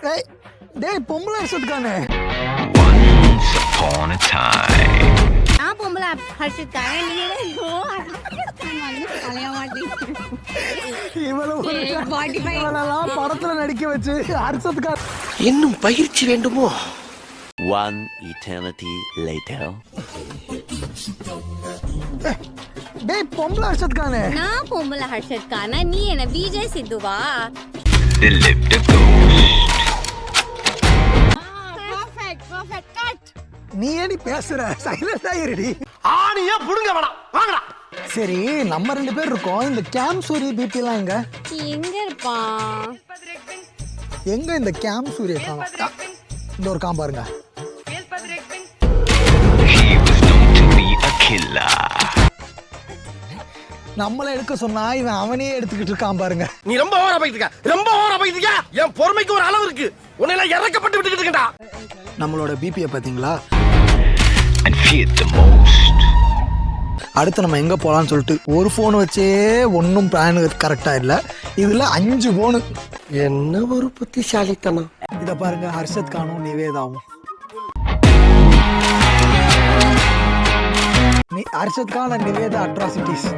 ஏய் டேய் பொம்பளை ஹர்ஷத்கானே. Once upon a time. நான் பொம்பளை ஹர்ஷத்கானே, நீ அலைய மாட்டேன். இவளெல்லாம் படத்துல நடிக்க வச்சு ஹர்ஷத்கான். இன்னும் பயிற்சி வேண்டுமோ? One eternity later. டேய் பொம்பளை ஹர்ஷத்கானே. நான் பொம்பளை ஹர்ஷத்கானா, நீ என்ன Vijay சித்துவா? They lived a ghost. Perfect cut. நீ ஏடி பேசுற? சைலண்டா இருடி. ஆணியா புடுங்க வேணாம், வாங்கடா. சரி நம்ம 2 பேர் இருக்கோம். இந்த கேம் சூரி பிபி எல்லாம் எங்க இருப்பான்? எங்க இந்த கேம் சூரிய காணோம். இந்த ஒரு காம் பாருங்க. He was known to be a killer. நம்மள எடுக்க சொன்னா இவன் அவனே எடுத்துக்கிட்டு இருக்கான் பாருங்க. நீ ரொம்ப ஓவரா போயிட்டு என் பொறுமைக்கு ஒரு அளவு இருக்கு. உன்னை இறக்கப்பட்டு விட்டுக்கிட்டு இருக்கா. நம்மளோட பிபியை பாத்தீங்களா? And feared the most. அடுத்து நம்ம எங்க போலாம்னு சொல்லிட்டு ஒரு போன் வச்சே ஒன்னும் பிளான் கரெக்டா இல்ல. இதுல 5 போனு. என்ன ஒரு புத்திசாலித்தனம். இத பாருங்க, ஹர்ஷத் கானும் நிவேதாவும். Harshad Khan and Niveda atrocities.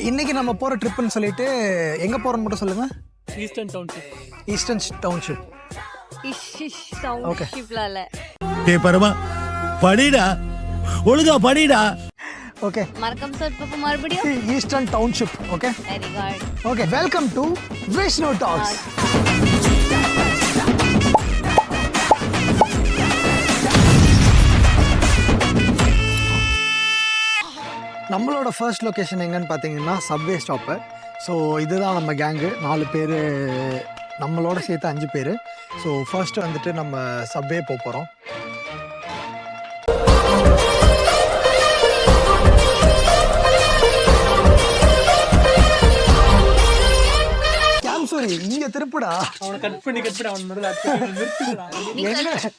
இன்னைக்கு நம்ம போற ட்ரிப்னு சொல்லிட்டு எங்க போறோம்னு மட்டும் சொல்லுங்க. Eastern township. டவுன்ஷிப்ல டேய் பரமா படிடா, ஒழுங்கா படிடா. ஓகே, மறக்காம சார் பாப்பா மறுபடியும் eastern township. Okay very good. Okay, welcome to Vishnu talks. நம்மளோட ஃபர்ஸ்ட் லொக்கேஷன் எங்கன்னு பார்த்தீங்கன்னா சப்வே ஸ்டாப்பு. ஸோ இதுதான் நம்ம கேங்கு, 4 பேர் நம்மளோட சேர்த்து 5 பேர். ஸோ ஃபர்ஸ்ட் வந்துட்டு நம்ம சப்வே போகிறோம். சாரி, இங்க திருப்புடா. அவனை கட் பண்ணி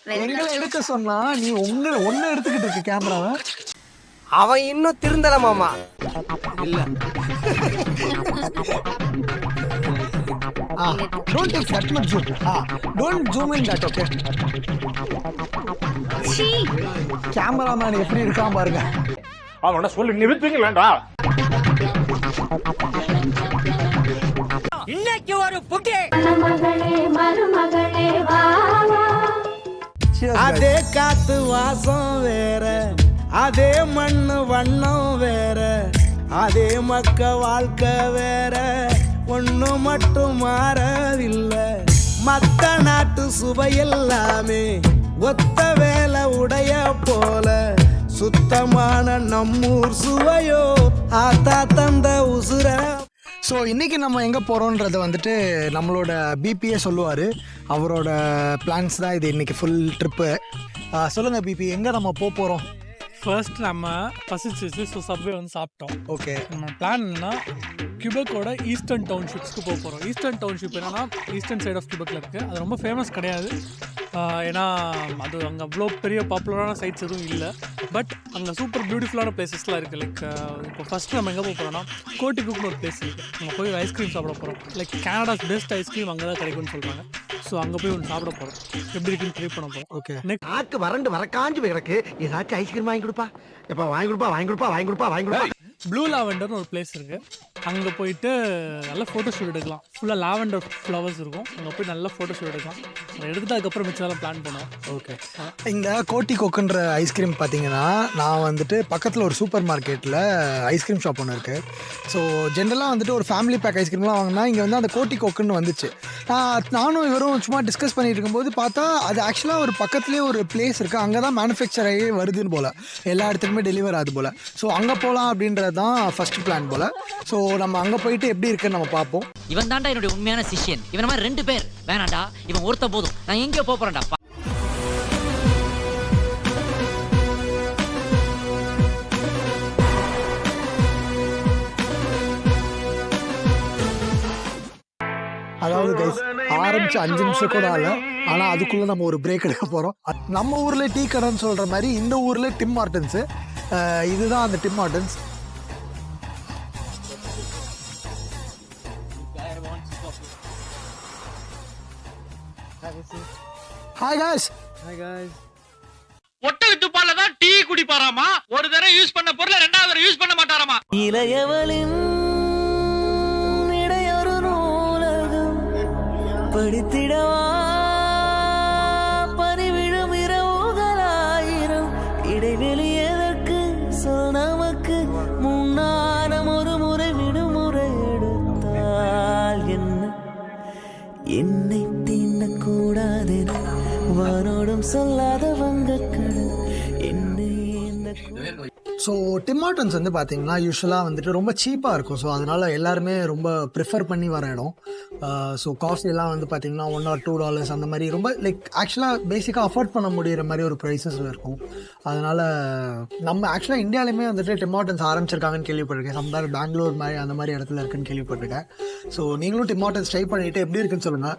அவன் எங்களை எடுக்க சொன்னா நீ ஒன்னு எடுத்துக்கிட்டு இருக்கு கேமராவை. அவன் இன்னும் திருந்தல மாமா. இல்ல don't take that much zoom. Don't zoom in that, okay? Cameraman எப்படி இருக்கான் பாருங்க. அவன சொல்லி நிறுத்துங்களேடா. இன்னைக்கு ஒரு புட்டி. மருமகளே வா வா. அதே காத்து வாசம் வேற, அதே மண்ணு வண்ணம் வேற, அதே மக்க வாழ்க்கை வேற, ஒண்ணு மட்டும் மாறவில்லை. மத்த நாட்டு சுவையெல்லாமே ஒத்த வேலை உடைய போல, சுத்தமான நம்மூர் சுவையோ ஆத்தா தந்த உசுர. ஸோ இன்றைக்கி நம்ம எங்கே போகிறோன்றத வந்துட்டு நம்மளோட பிபியே சொல்லுவார். அவரோட பிளான்ஸ் தான் இது இன்றைக்கி ஃபுல் ட்ரிப்பு. சொல்லுங்கள் பிபி, எங்கே நம்ம போகிறோம்? ஃபர்ஸ்ட் நம்ம பசிச்சிச்சு, ஸோ சப்வே வந்து சாப்பிட்டோம். ஓகே, நம்ம பிளான் என்னன்னா கியூபெக்கோட ஈஸ்டர்ன் டவுன்ஷிப்ஸ்க்கு போகிறோம். ஈஸ்டர்ன் டவுன்ஷிப் என்னன்னா ஈஸ்டர்ன் சைட் ஆஃப் கியூபெக்கில் இருக்குது. அது ரொம்ப ஃபேமஸ் கிடையாது, ஏன்னா அது அங்கே அவ்வளோ பெரிய பாப்புலரான சைட்ஸ் எதுவும் இல்லை. பட் அங்கே சூப்பர் பியூட்டிஃபுல்லான பிளேசஸ்லாம் இருக்குது. லைக் இப்போ ஃபஸ்ட்டு நம்ம எங்கே போகிறோம்னா கோட்டிக்குன்னு ஒரு பிளேஸ் இருக்குது. அங்கே போய் ஐஸ்கிரீம் சாப்பிட போகிறோம். லைக் கேனடாஸ் பெஸ்ட் ஐஸ்கிரீம் அங்கே தான் கிடைக்கும்னு சொல்கிறாங்க. ஸோ அங்கே போய் ஒன்று சாப்பிட போகிறோம். எப்படி இருக்குன்னு ட்ரை பண்ண போகிறோம். ஓகே, நாக்கு வறண்டு வரக்காஞ்சு போய் கிடக்கு. ஏதாச்சும் ஐஸ்கிரீம் வாங்கி கொடுப்பா. எப்பா வாங்கி கொடுப்பா. ப்ளூ லாவெண்டர்னு ஒரு பிளேஸ் இருக்குது. அங்கே போயிட்டு நல்லா ஃபோட்டோ ஷூட் எடுக்கலாம். ஃபுல்லாக லாவெண்டர் ஃப்ளவர்ஸ் இருக்கும். அங்கே போய் நல்லா ஃபோட்டோ ஷூட் எடுக்கலாம். அதை எடுத்துட்டு அதுக்கப்புறம் மிச்சம் பிளான் பண்ணுவோம். ஓகே, இந்த கோட்டி கொக்குன்ற ஐஸ்கிரீம் பார்த்தீங்கன்னா நான் வந்துட்டு பக்கத்தில் ஒரு சூப்பர் மார்க்கெட்டில் ஐஸ்கிரீம் ஷாப் ஒன்று இருக்குது. ஸோ ஜென்ரலாக வந்துட்டு ஒரு ஃபேமிலி பேக் ஐஸ்கிரீம்லாம் வாங்கினா இங்கே வந்து அந்த கோட்டி கொக்குன்னு வந்துச்சு. நானும் இவரும் சும்மா டிஸ்கஸ் பண்ணிட்டு இருக்கும்போது பார்த்தா அது ஆக்சுவலாக ஒரு பக்கத்துலேயே ஒரு பிளேஸ் இருக்குது. அங்கே தான் மேனுஃபேக்சர் ஆகி வருதுன்னு போல், எல்லா இடத்துலையுமே டெலிவர் ஆகுது போல். ஸோ அங்கே போகலாம் அப்படின்றது தான் ஃபர்ஸ்ட் பிளான் போல். ஸோ நம்ம அங்கே போயிட்டு எப்படி இருக்குன்னு நம்ம பார்ப்போம். இவன் தாண்டா என்னுடைய உண்மையான சிஷ்யன். இவன் மாதிரி 2 பேர் வேணாண்டா. இவன் ஒருத்த போதும். நான் எங்கேயோ போறேன்டா. அதாவது கைஸ், ஆரம்பிச்சு 5 நிமிஷம் கூட ஆகல, ஆனால் அதுக்குள்ளே நம்ம ஒரு பிரேக் எடுக்க போகிறோம். நம்ம ஊரில் டீ கடைன்னு சொல்கிற மாதிரி இந்த ஊரில் டிம் மார்டன்ஸு. இதுதான் அந்த டிம் மார்டன்ஸ். Hi guys. ஒட்டக துப்பால தான் டீ குடிப்பாராமா. ஒரு தடவை யூஸ் பண்ண பொருளை ரெண்டாவது தடவை யூஸ் பண்ண மாட்டாராமா. இளையவளின் இடையொரு நூலகம் படித்திடவா பறிவிழும் இரவுகளாயிரம் இடைவெளி எதற்கு சொல் நமக்கு முன்னாரம் ஒரு முறை விடுமுறை எடுத்தால் என்ன என்னை தீண்டக்கூடாதென வானோடும் சொல்லாத வங்கக்கடல் என்னை ஸோ டிம் ஹார்ட்டன்ஸ் வந்து பார்த்தீங்கன்னா யூஸ்வலாக வந்துட்டு ரொம்ப சீப்பாக இருக்கும். ஸோ அதனால் எல்லாருமே ரொம்ப ப்ரிஃபர் பண்ணி வர இடம். ஸோ காஃபிலாம் வந்து பார்த்தீங்கன்னா $1 or $2 அந்த மாதிரி ரொம்ப லைக் ஆக்சுவலாக பேசிக்காக அஃபோர்ட் பண்ண முடிகிற மாதிரி ஒரு ப்ரைஸஸில் இருக்கும். அதனால் நம்ம ஆக்சுவலாக இந்தியாவிலேயுமே வந்துட்டு டிம் ஹார்ட்டன்ஸ் ஆரம்பிச்சிருக்காங்கன்னு கேள்விப்பட்டிருக்கேன். சம்பார் பெங்களூர் மாதிரி அந்த மாதிரி இடத்துல இருக்குன்னு கேள்விப்பட்டிருக்கேன். ஸோ நீங்களும் டிம் ஹார்ட்டன்ஸ் ட்ரை பண்ணிவிட்டு எப்படி இருக்குன்னு சொல்லுங்கள்.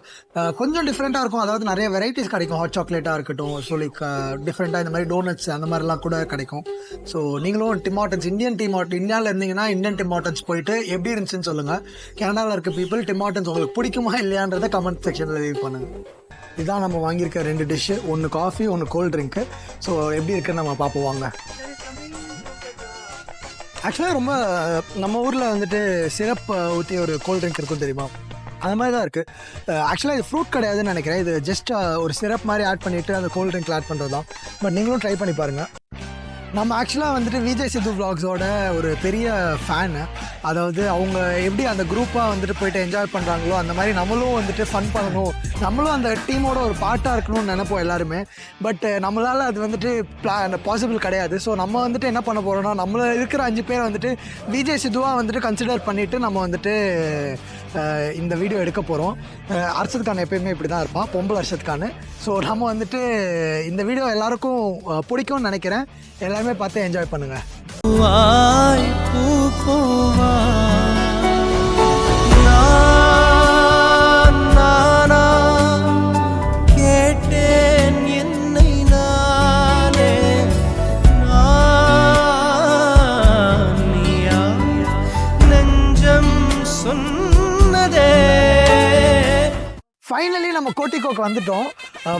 கொஞ்சம் டிஃப்ரெண்ட்டாக இருக்கும். அதாவது நிறைய வெரைட்டிஸ் கிடைக்கும். ஹாட் சாக்லேட்டாக இருக்கட்டும், ஸோ லைக் டிஃப்ரெண்ட்டாக இந்த மாதிரி டோனட்ஸ் அந்த மாதிரிலாம் கூட கிடைக்கும். ஸோ நீங்களும் டிம் ஹார்ட்டன்ஸ் இந்தியாவில் இருந்தீங்கன்னா இந்தியன் டிம் ஹார்ட்டன்ஸ் போயிட்டு எப்படி இருந்துச்சுன்னு சொல்லுங்கள். கனடாவில் இருக்க பீப்புள் டிம் ஹார்ட்டன்ஸ் உங்களுக்கு பிடிக்குமா இல்லையான்றதை கமெண்ட் செக்ஷனில் லீவ் பண்ணுங்கள். இதுதான் நம்ம வாங்கியிருக்க 2 dish, 1 coffee 1 cold drink. So எப்படி இருக்குன்னு நம்ம பார்ப்போம் வாங்க. ஆக்சுவலாக ரொம்ப நம்ம ஊரில் வந்துட்டு சிரப் ஊற்றி ஒரு கோல்ட் ட்ரிங்க் இருக்கும் தெரியுமா, அந்த மாதிரி தான் இருக்குது. ஆக்சுவலாக இது ஃப்ரூட் கிடையாதுன்னு நினைக்கிறேன். இது ஜஸ்ட் ஒரு சிரப் மாதிரி ஆட் பண்ணிவிட்டு அந்த கோல்ட் ட்ரிங்க்கில் ஆட் பண்ணுறது தான். பட் நீங்களும் ட்ரை பண்ணி பாருங்கள். நம்ம ஆக்சுவலாக வந்துட்டு விஜய் சித்து vlogsோட ஒரு பெரிய ஃபேனு. அதாவது அவங்க எப்படி அந்த குரூப்பாக வந்துட்டு போயிட்டு என்ஜாய் பண்ணுறாங்களோ அந்த மாதிரி நம்மளும் வந்துட்டு ஃபன் பண்ணணும், நம்மளும் அந்த டீமோட ஒரு பார்ட்டாக இருக்கணும்னு நினைப்போம் எல்லாருமே. பட் நம்மளால் அது வந்துட்டு பாசிபிள் கிடையாது. ஸோ நம்ம வந்துட்டு என்ன பண்ண போகிறோம்னா, நம்மள இருக்கிற 5 பேரை வந்துட்டு விஜய் சித்துவாக வந்துட்டு கன்சிடர் பண்ணிவிட்டு நம்ம வந்துட்டு இந்த வீடியோ எடுக்க போகிறோம். அர்ஷத் கான் எப்பயுமே இப்படி தான் இருப்பான், பொம்பளை அர்ஷத் கான். ஸோ நம்ம வந்துட்டு இந்த வீடியோ எல்லாருக்கும் பிடிக்கும்னு நினைக்கிறேன். எல்லாருமே பார்த்து என்ஜாய் பண்ணுங்கள். கேட்டேன் என்னை நானே நீயா நெஞ்சம் சொன்னதே. ஃபைனலி நம்ம கோட்டிக்கோக்கு வந்துட்டோம்.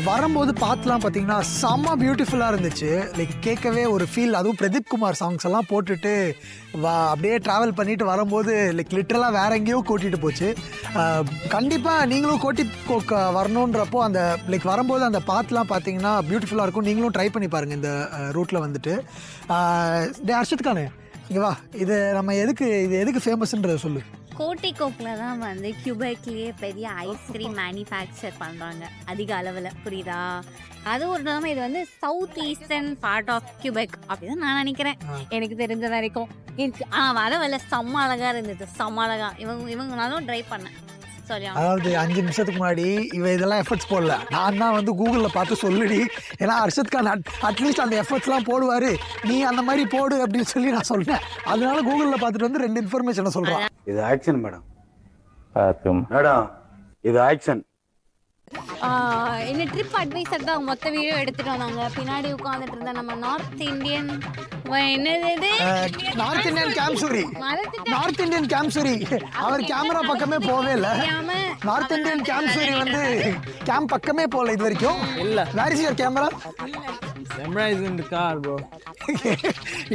வரும்போது பார்த்துலாம் பார்த்தீங்கன்னா செம்ம பியூட்டிஃபுல்லாக இருந்துச்சு. லைக் கேட்கவே ஒரு ஃபீல். அதுவும் பிரதீப் குமார் சாங்ஸ் எல்லாம் போட்டுட்டு அப்படியே ட்ராவல் பண்ணிட்டு வரும்போது லைக் லிட்டரலாக வேற எங்கேயோ கூட்டிகிட்டு போச்சு. கண்டிப்பாக நீங்களும் கோட்டிக்கோக்கு வரணுன்றப்போ அந்த லைக் வரும்போது அந்த பாத்துலாம் பார்த்தீங்கன்னா பியூட்டிஃபுல்லாக இருக்கும். நீங்களும் ட்ரை பண்ணி பாருங்கள் இந்த ரூட்டில் வந்துட்டு. அர்ஷத் கானு இங்கே வா. இது எதுக்கு ஃபேமஸ்ன்றதை சொல்லு. கோட்டிக்கோக்கில் தான் வந்து கியூபெக்லேயே பெரிய ஐஸ்கிரீம் மேனுஃபேக்சர் பண்ணுறாங்க அதிக அளவில், புரியுதா? அது ஒரு இல்லாமல் இது வந்து south eastern part of Quebec அப்படிதான் நான் நினைக்கிறேன், எனக்கு தெரிஞ்ச வரைக்கும் இருக்கு. வரவில்லை, செம்ம அழகாக இருந்தது, செம்ம அழகாக. இவங்கனாலும் ட்ரை பண்ணேன். அதாவது 5 நிமிஷத்துக்கு முன்னாடி இதெல்லாம் எஃபர்ட்ஸ் போடல, நான் தான் வந்து கூகுளில் பார்த்து சொல்லுடி. ஏன்னா அர்ஷத் கான் அட்லீஸ்ட் அந்த எஃபர்ட்ஸ்லாம் போடுவார், நீ அந்த மாதிரி போடு அப்படின்னு சொல்லி நான் சொன்னேன். அதனால கூகுளில் பார்த்துட்டு வந்து 2 இன்ஃபர்மேஷனை சொல்கிறேன். இது ஆக்ஷன் மேடம். மேடம் இது ஆக்ஷன். என்ன ட்ரிப் அட்வைசர் தான் மொத்த வீடியோ எடுத்துட்டு வந்தாங்க. பின்னாடி உட்காந்துட்டு இருந்த நம்ம நார்த் இந்தியன் கேம்சூரி அவர் கேமரா பக்கமே போவே இல்ல. நார்த் இந்தியன் கேம்சூரி வந்து கேம் பக்கமே போகல இது வரைக்கும். இல்ல வேர் இஸ் யுவர் கேமரா?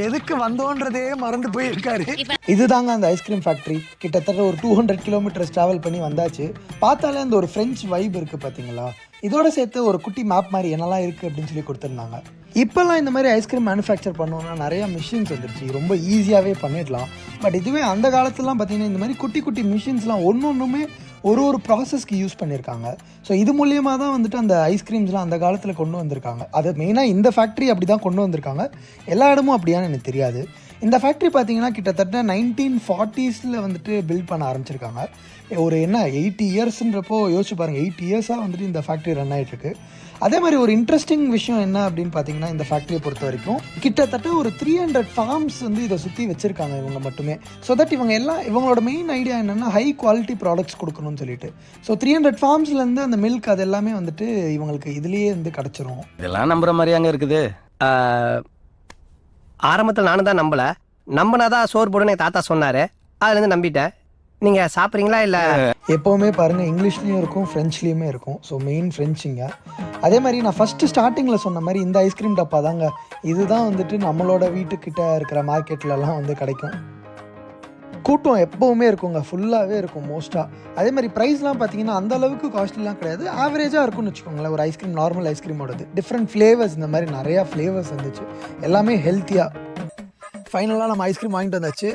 எதுக்கு வந்தோன்றதே மறந்து போயிருக்காரு. இதுதாங்க அந்த ஐஸ்கிரீம் ஃபேக்டரி. கிட்டத்தட்ட ஒரு 200 கிலோமீட்டர்ஸ் டிராவல் பண்ணி வந்தாச்சு. பார்த்தாலே அந்த ஒரு ஃப்ரெஞ்ச் வைப் இருக்கு பார்த்தீங்களா. இதோட சேர்த்து ஒரு குட்டி மேப் மாதிரி என்னெல்லாம் இருக்குது அப்படின்னு சொல்லி கொடுத்துருந்தாங்க. இப்போல்லாம் இந்த மாதிரி ஐஸ்கிரீம் மேனுஃபேக்சர் பண்ணோன்னா நிறையா மிஷின்ஸ் வந்துடுச்சு, ரொம்ப ஈஸியாகவே பண்ணிடலாம். பட் இதுவே அந்த காலத்துலலாம் பார்த்தீங்கன்னா இந்த மாதிரி குட்டி குட்டி மிஷின்ஸ்லாம் ஒன்றுமே ஒரு ப்ராசஸ்க்கு யூஸ் பண்ணியிருக்காங்க. ஸோ இது மூலியமாக தான் வந்துட்டு அந்த ஐஸ்கிரீம்ஸ்லாம் அந்த காலத்தில் கொண்டு வந்திருக்காங்க. அது மெயினாக இந்த ஃபேக்ட்ரி அப்படி தான் கொண்டு வந்திருக்காங்க. எல்லா இடமும் அப்படியான்னு எனக்கு தெரியாது. இந்த ஃபேக்ட்ரி பார்த்தீங்கன்னா கிட்டத்தட்ட 1940s வந்துட்டு பில்ட் பண்ண ஆரம்பிச்சிருக்காங்க. ஒரு 80 இயர்ஸ்ன்றப்போ யோசிச்சு பாருங்கள், 80 இயர்ஸாக வந்துட்டு இந்த ஃபேக்ட்ரி ரன் ஆகிட்டுருக்கு. அதே மாதிரி ஒரு இன்ட்ரெஸ்டிங் விஷயம் என்ன அப்படின்னு பார்த்தீங்கன்னா, இந்த ஃபேக்ட்ரியை பொறுத்த வரைக்கும் கிட்டத்தட்ட ஒரு 300 ஃபார்ம்ஸ் வந்து இதை சுற்றி வச்சுருக்காங்க இவங்க மட்டுமே. ஸோ தட் இவங்களோட மெயின் ஐடியா என்னென்னா ஹை குவாலிட்டி ப்ராடக்ட்ஸ் கொடுக்கணும்னு சொல்லிட்டு. ஸோ 300 ஃபார்ம்ஸ்லேருந்து அந்த மில்க் அது எல்லாமே வந்துட்டு இவங்களுக்கு இதுலேயே வந்து கிடச்சிரும். இதெல்லாம் நம்புற மாதிரி அங்கே இருக்குது. ஆரம்பத்தில் நானும் தான் நம்பினாதான் சோறு போடுன்னு தாத்தா சொன்னார், அதுலேருந்து நம்பிட்டேன். நீங்க சாப்பிட்றீங்களா இல்லை? எப்போவுமே பாருங்கள் இங்கிலீஷ்லேயும் இருக்கும் ஃப்ரெஞ்ச்லேயுமே இருக்கும். ஸோ மெயின் ஃப்ரெஞ்சுங்க. அதே மாதிரி நான் ஃபஸ்ட்டு ஸ்டார்டிங்கில் சொன்ன மாதிரி இந்த ஐஸ்கிரீம் டப்பா தாங்க. இதுதான் வந்துட்டு நம்மளோட வீட்டுக்கிட்ட இருக்கிற மார்க்கெட்லலாம் வந்து கிடைக்கும். கூட்டம் எப்போவுமே இருக்குங்க, ஃபுல்லாகவே இருக்கும் மோஸ்ட்டாக. அதே மாதிரி ப்ரைஸ்லாம் பார்த்தீங்கன்னா அந்த அளவுக்கு காஸ்ட்லிலாம் கிடையாது, ஆவரேஜாக இருக்கும்னு வச்சுக்கோங்களேன். ஒரு ஐஸ்கிரீம் நார்மல் ஐஸ்கிரீமோடது டிஃப்ரெண்ட் ஃப்ளேவர்ஸ், இந்த மாதிரி நிறையா ஃப்ளேவர்ஸ் இருந்துச்சு, எல்லாமே ஹெல்த்தியாக. ஃபைனலாக நம்ம ஐஸ்கிரீம் வாங்கிட்டு வந்தாச்சு.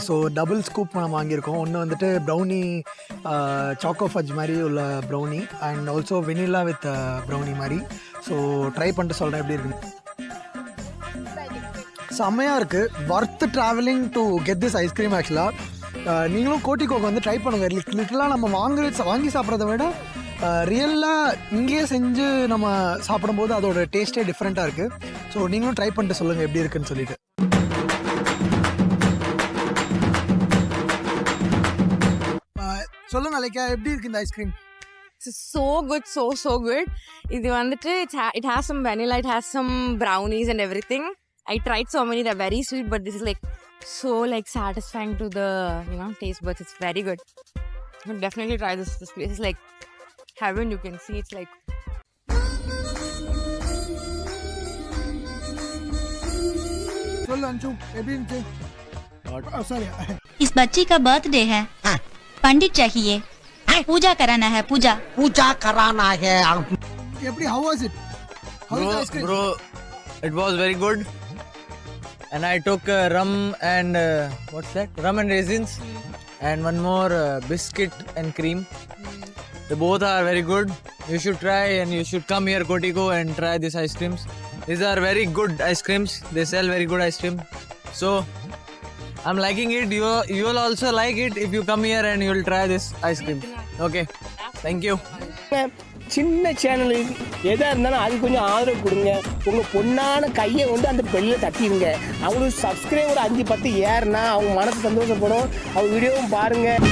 ஸோ டபுள் ஸ்கூப் நம்ம வாங்கியிருக்கோம். ஒன்று வந்துட்டு ப்ரௌனி சாக்கோ ஃபஜ் மாதிரி உள்ள brownie and also vanilla with brownie மாதிரி. ஸோ ட்ரை பண்ணிட்டு சொல்கிறேன் எப்படி இருக்குன்னு. செம்மையாக இருக்குது. Worth travelling to get this ice cream. ஆக்சுவலாக நீங்களும் கோட்டிக்கோக்கு வந்து ட்ரை பண்ணுங்கள். லிட்டலாக நம்ம வாங்கி சாப்பிட்றத விட ரியலாக இங்கேயே செஞ்சு நம்ம சாப்பிடும்போது அதோட டேஸ்ட்டே டிஃப்ரெண்ட்டாக இருக்குது. ஸோ நீங்களும் ட்ரை பண்ணிட்டு சொல்லுங்கள் எப்படி இருக்குன்னு சொல்லிட்டு. சொல்லுங்க லைக்கா, எப்படி இருக்கு இந்த ice cream? So good, so good. இது வந்துட்டு it has some vanilla, it has some brownies and everything. I tried so many, they're very sweet, but this is like so like satisfying to the taste buds. It's very good. You can definitely try this. This place is like heaven. You can see it's like சொல்லு அஞ்சு, எப்படி இருக்கு? Sorry, इस बच्ची का birthday है, पंडित चाहिए, पूजा कराना है, पूजा कराना है. எப்படி? how was it? How is the ice cream? Bro, it was very good. And I took rum and what's that? Rum and raisins, and one more biscuit and cream. They both are very good. You should try, and you should come here, Kotico, and try these ice creams. These are very good ice creams. They sell very good ice cream. So I'm liking it. You will also like it if you come here and you will try this ice cream. Okay. Thank you. சின்ன channel எதாக இருந்தாலும் அது கொஞ்சம் ஆதரவு கொடுங்க. உங்கள் பொண்ணான கையை வந்து அந்த பெல்லில் தட்டிடுங்க. அவங்களுக்கு சப்ஸ்கிரைபர் 5-10 ஏறுனா அவங்க மனசு சந்தோஷப்படும். அவங்க வீடியோவும் பாருங்கள்.